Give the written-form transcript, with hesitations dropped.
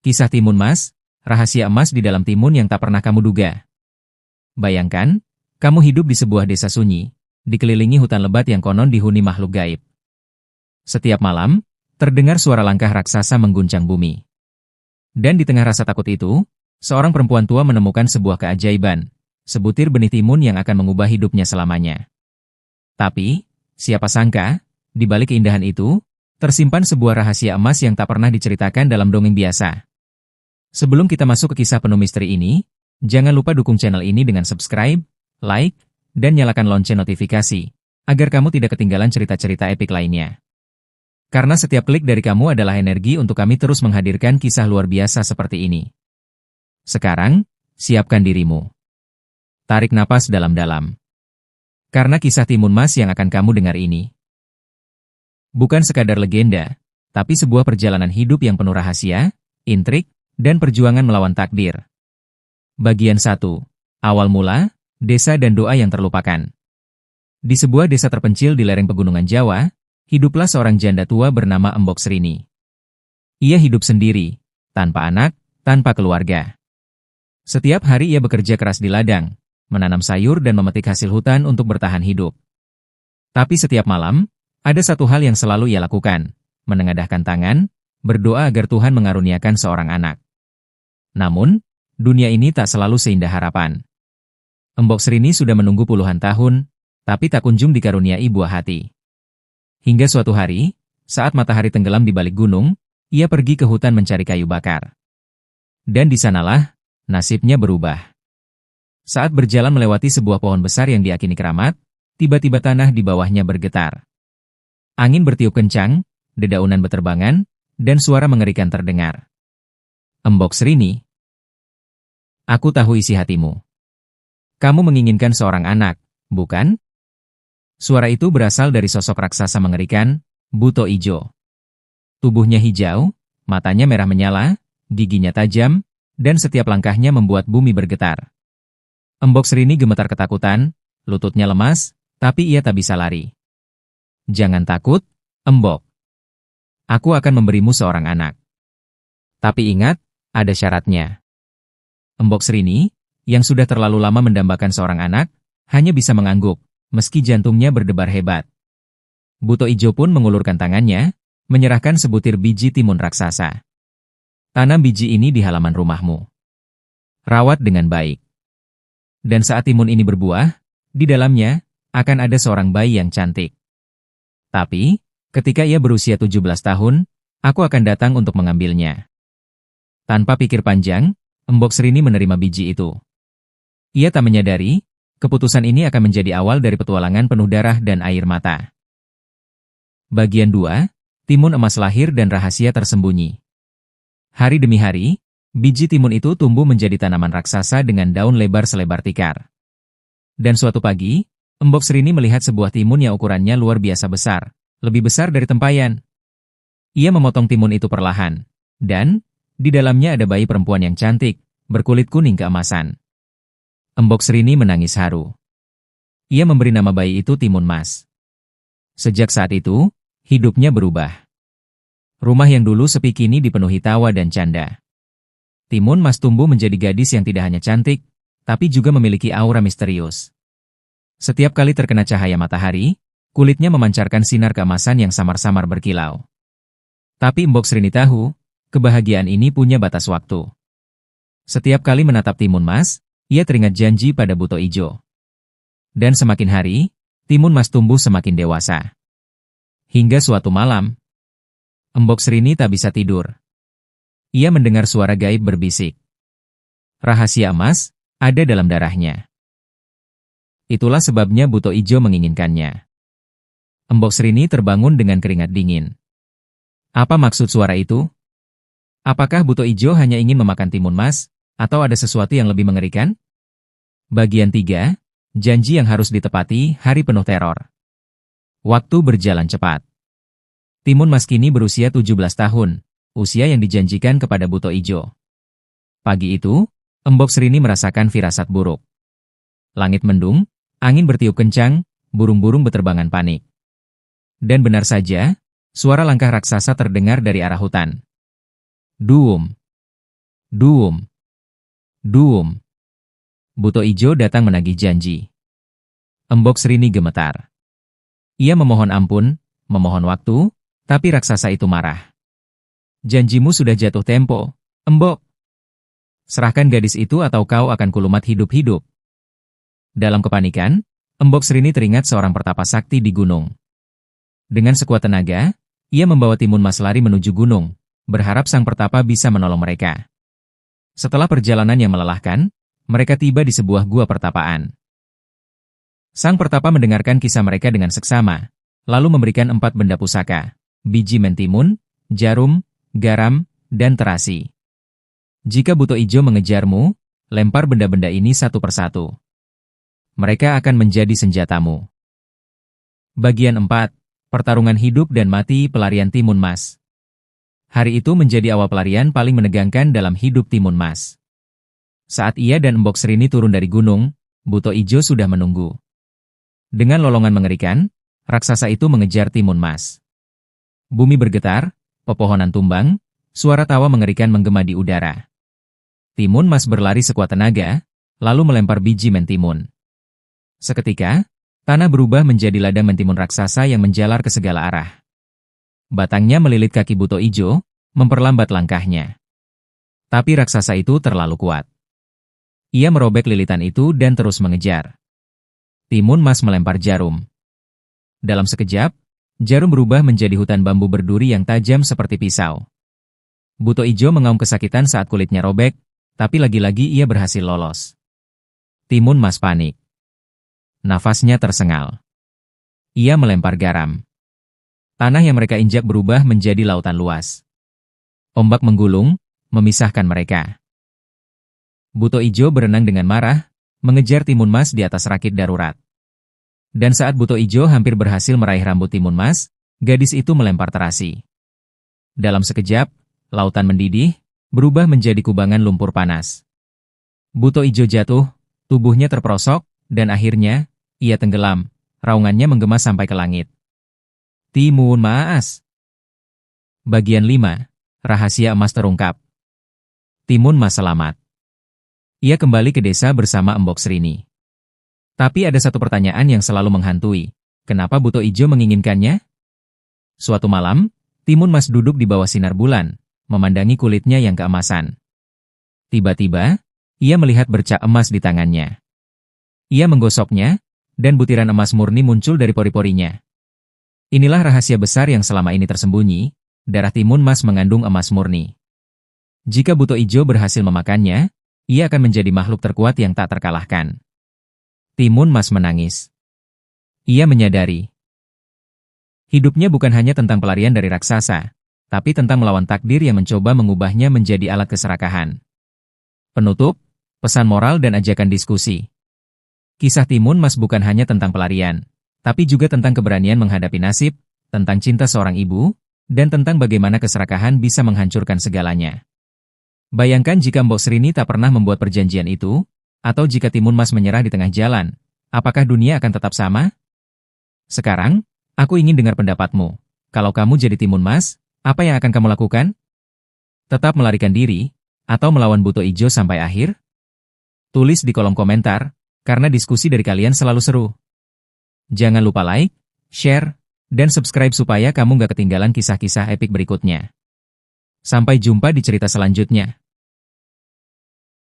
Kisah Timun Mas, rahasia emas di dalam timun yang tak pernah kamu duga. Bayangkan, kamu hidup di sebuah desa sunyi, dikelilingi hutan lebat yang konon dihuni makhluk gaib. Setiap malam, terdengar suara langkah raksasa mengguncang bumi. Dan di tengah rasa takut itu, seorang perempuan tua menemukan sebuah keajaiban, sebutir benih timun yang akan mengubah hidupnya selamanya. Tapi, siapa sangka, di balik keindahan itu, tersimpan sebuah rahasia emas yang tak pernah diceritakan dalam dongeng biasa. Sebelum kita masuk ke kisah penuh misteri ini, jangan lupa dukung channel ini dengan subscribe, like, dan nyalakan lonceng notifikasi, agar kamu tidak ketinggalan cerita-cerita epik lainnya. Karena setiap klik dari kamu adalah energi untuk kami terus menghadirkan kisah luar biasa seperti ini. Sekarang, siapkan dirimu. Tarik napas dalam-dalam. Karena kisah Timun Mas yang akan kamu dengar ini bukan sekadar legenda, tapi sebuah perjalanan hidup yang penuh rahasia, intrik, dan perjuangan melawan takdir. Bagian 1. Awal mula, desa dan doa yang terlupakan. Di sebuah desa terpencil di lereng pegunungan Jawa, hiduplah seorang janda tua bernama Embok Srini. Ia hidup sendiri, tanpa anak, tanpa keluarga. Setiap hari ia bekerja keras di ladang, menanam sayur dan memetik hasil hutan untuk bertahan hidup. Tapi setiap malam, ada satu hal yang selalu ia lakukan, menengadahkan tangan, berdoa agar Tuhan mengaruniakan seorang anak. Namun, dunia ini tak selalu seindah harapan. Embok Srini sudah menunggu puluhan tahun, tapi tak kunjung dikaruniai buah hati. Hingga suatu hari, saat matahari tenggelam di balik gunung, ia pergi ke hutan mencari kayu bakar. Dan di sanalah, nasibnya berubah. Saat berjalan melewati sebuah pohon besar yang diakini keramat, tiba-tiba tanah di bawahnya bergetar. Angin bertiup kencang, dedaunan berterbangan, dan suara mengerikan terdengar. Embok Srini, aku tahu isi hatimu. Kamu menginginkan seorang anak, bukan? Suara itu berasal dari sosok raksasa mengerikan, Buto Ijo. Tubuhnya hijau, matanya merah menyala, giginya tajam, dan setiap langkahnya membuat bumi bergetar. Embok Srini gemetar ketakutan, lututnya lemas, tapi ia tak bisa lari. Jangan takut, Embok. Aku akan memberimu seorang anak. Tapi ingat, ada syaratnya. Embok Srini, yang sudah terlalu lama mendambakan seorang anak, hanya bisa mengangguk, meski jantungnya berdebar hebat. Buto Ijo pun mengulurkan tangannya, menyerahkan sebutir biji timun raksasa. Tanam biji ini di halaman rumahmu. Rawat dengan baik. Dan saat timun ini berbuah, di dalamnya, akan ada seorang bayi yang cantik. Tapi, ketika ia berusia 17 tahun, aku akan datang untuk mengambilnya. Tanpa pikir panjang, Embok Srini menerima biji itu. Ia tak menyadari, keputusan ini akan menjadi awal dari petualangan penuh darah dan air mata. Bagian 2, Timun Emas lahir dan rahasia tersembunyi. Hari demi hari, biji timun itu tumbuh menjadi tanaman raksasa dengan daun lebar selebar tikar. Dan suatu pagi, Embok Srini melihat sebuah timun yang ukurannya luar biasa besar, lebih besar dari tempayan. Ia memotong timun itu perlahan, dan di dalamnya ada bayi perempuan yang cantik, berkulit kuning keemasan. Embok Srini menangis haru. Ia memberi nama bayi itu Timun Mas. Sejak saat itu, hidupnya berubah. Rumah yang dulu sepi kini dipenuhi tawa dan canda. Timun Mas tumbuh menjadi gadis yang tidak hanya cantik, tapi juga memiliki aura misterius. Setiap kali terkena cahaya matahari, kulitnya memancarkan sinar keemasan yang samar-samar berkilau. Tapi Embok Srini tahu, kebahagiaan ini punya batas waktu. Setiap kali menatap Timun Mas, ia teringat janji pada Buto Ijo. Dan semakin hari, Timun Mas tumbuh semakin dewasa. Hingga suatu malam, Embok Srini tak bisa tidur. Ia mendengar suara gaib berbisik. Rahasia emas ada dalam darahnya. Itulah sebabnya Buto Ijo menginginkannya. Embok Srini terbangun dengan keringat dingin. Apa maksud suara itu? Apakah Buto Ijo hanya ingin memakan Timun Mas, atau ada sesuatu yang lebih mengerikan? Bagian 3, janji yang harus ditepati, hari penuh teror. Waktu berjalan cepat. Timun Mas kini berusia 17 tahun, usia yang dijanjikan kepada Buto Ijo. Pagi itu, Embok Srini merasakan firasat buruk. Langit mendung, angin bertiup kencang, burung-burung berterbangan panik. Dan benar saja, suara langkah raksasa terdengar dari arah hutan. Duum. Duum. Duum. Buto Ijo datang menagih janji. Embok Srini gemetar. Ia memohon ampun, memohon waktu, tapi raksasa itu marah. Janjimu sudah jatuh tempo, Embok. Serahkan gadis itu atau kau akan kulumat hidup-hidup. Dalam kepanikan, Embok Srini teringat seorang pertapa sakti di gunung. Dengan sekuat tenaga, ia membawa Timun Mas lari menuju gunung, berharap sang pertapa bisa menolong mereka. Setelah perjalanan yang melelahkan, mereka tiba di sebuah gua pertapaan. Sang pertapa mendengarkan kisah mereka dengan seksama, lalu memberikan 4 benda pusaka, biji mentimun, jarum, garam, dan terasi. Jika Buto Ijo mengejarmu, lempar benda-benda ini satu persatu. Mereka akan menjadi senjatamu. Bagian 4. Pertarungan hidup dan mati pelarian Timun Mas. Hari itu menjadi awal pelarian paling menegangkan dalam hidup Timun Mas. Saat ia dan Embok Srini turun dari gunung, Buto Ijo sudah menunggu. Dengan lolongan mengerikan, raksasa itu mengejar Timun Mas. Bumi bergetar, pepohonan tumbang, suara tawa mengerikan menggema di udara. Timun Mas berlari sekuat tenaga, lalu melempar biji mentimun. Seketika, tanah berubah menjadi ladang mentimun raksasa yang menjalar ke segala arah. Batangnya melilit kaki Buto Ijo, memperlambat langkahnya. Tapi raksasa itu terlalu kuat. Ia merobek lilitan itu dan terus mengejar. Timun Mas melempar jarum. Dalam sekejap, jarum berubah menjadi hutan bambu berduri yang tajam seperti pisau. Buto Ijo mengaum kesakitan saat kulitnya robek, tapi lagi-lagi ia berhasil lolos. Timun Mas panik. Nafasnya tersengal. Ia melempar garam. Tanah yang mereka injak berubah menjadi lautan luas. Ombak menggulung, memisahkan mereka. Buto Ijo berenang dengan marah, mengejar Timun Mas di atas rakit darurat. Dan saat Buto Ijo hampir berhasil meraih rambut Timun Mas, gadis itu melempar terasi. Dalam sekejap, lautan mendidih, berubah menjadi kubangan lumpur panas. Buto Ijo jatuh, tubuhnya terperosok, dan akhirnya, ia tenggelam, raungannya menggema sampai ke langit. Timun Mas. Bagian 5. Rahasia emas terungkap. Timun Mas selamat. Ia kembali ke desa bersama Embok Srini. Tapi ada satu pertanyaan yang selalu menghantui. Kenapa Buto Ijo menginginkannya? Suatu malam, Timun Mas duduk di bawah sinar bulan, memandangi kulitnya yang keemasan. Tiba-tiba, ia melihat bercak emas di tangannya. Ia menggosoknya, dan butiran emas murni muncul dari pori-porinya. Inilah rahasia besar yang selama ini tersembunyi, darah Timun Mas mengandung emas murni. Jika Buto Ijo berhasil memakannya, ia akan menjadi makhluk terkuat yang tak terkalahkan. Timun Mas menangis. Ia menyadari. Hidupnya bukan hanya tentang pelarian dari raksasa, tapi tentang melawan takdir yang mencoba mengubahnya menjadi alat keserakahan. Penutup, pesan moral dan ajakan diskusi. Kisah Timun Mas bukan hanya tentang pelarian, tapi juga tentang keberanian menghadapi nasib, tentang cinta seorang ibu, dan tentang bagaimana keserakahan bisa menghancurkan segalanya. Bayangkan jika Mbok Srini tak pernah membuat perjanjian itu, atau jika Timun Mas menyerah di tengah jalan, apakah dunia akan tetap sama? Sekarang, aku ingin dengar pendapatmu. Kalau kamu jadi Timun Mas, apa yang akan kamu lakukan? Tetap melarikan diri, atau melawan Buto Ijo sampai akhir? Tulis di kolom komentar, karena diskusi dari kalian selalu seru. Jangan lupa like, share, dan subscribe supaya kamu gak ketinggalan kisah-kisah epik berikutnya. Sampai jumpa di cerita selanjutnya.